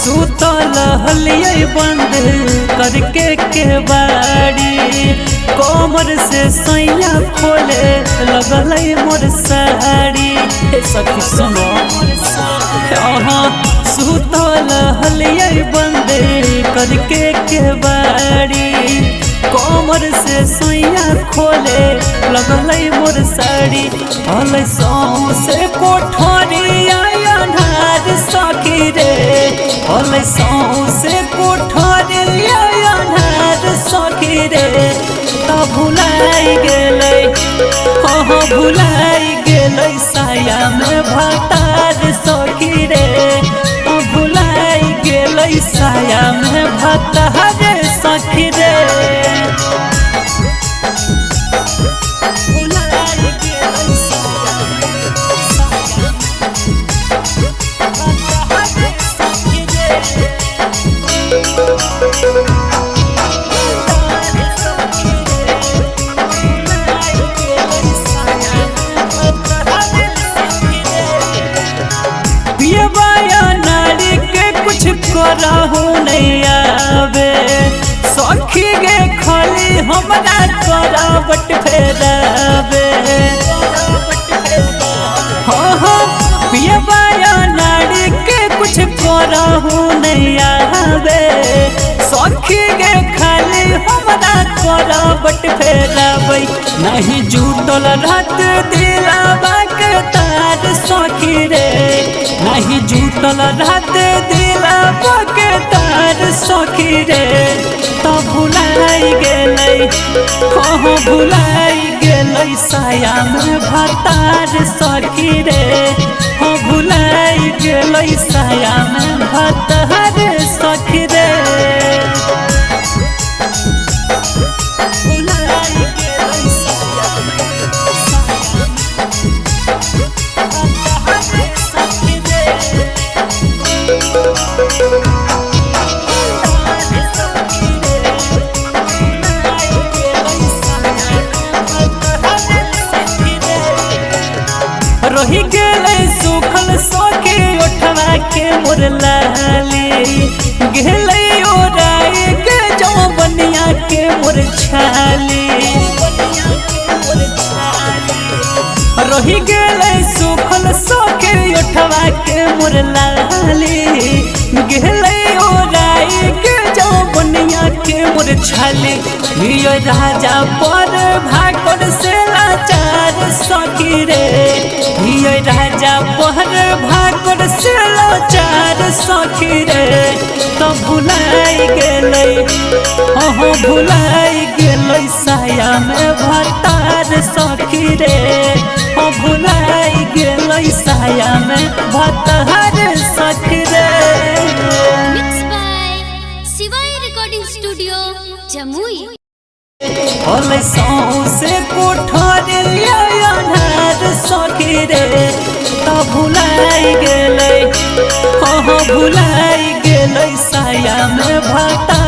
सुतल हलियै बंद करके केवाड़ी कोमर से सैया खोले लगल मोर साड़ी। सखी सुनो सुतल हलियै बंद करके केवाड़ी कोमर से सैया खोले लगल मोर साड़ी। हल से कोठरी अन्हार सखी रे हल से कोठरी अन्हार सखी रे त भुलाई गेलै भुलाई गेलै साया में भतार सखी रे भुलाई गेलै साया में भतार सखी रे। करहु नहीं आवे सखी गे खाली हमरा करावट फेरावे। पियबाया नारी के कुछ करहु नहीं आवे सखी गे खाली हमरा करावट फेरावे। नहीं जुटल रात दिलावा के तार सखी रे नहीं जुटल रात दिलावा के तार सखी रे तो भुलाई गेलै भुलाई गेलै साया में भतार सखी रे भुलाई गेलै साया में भतार सखी रे। रही गेलै सुखल सखी उठवा के मोर लाली गेलै ओराई के जौबनिया के मोर छाली। रही गेलै सुखल सखी उठवा के मोर लाली गेलै ओराई के जौबनिया के मोर छाली। राजा पर भाकर से लाचार सखी रे राजा पर भाकर से लाचार सखी रे तो भुलाई गेलै भुलाई गेलै साया में भतार सखी रे भुलाई गेलै साया में भतार सखी रे। Mixed by Shivai Recording Studio, Jamui। हल से कोठरी अन्हार सखी रे त भुलाई गेलै भुलाई गेलै साया में भतार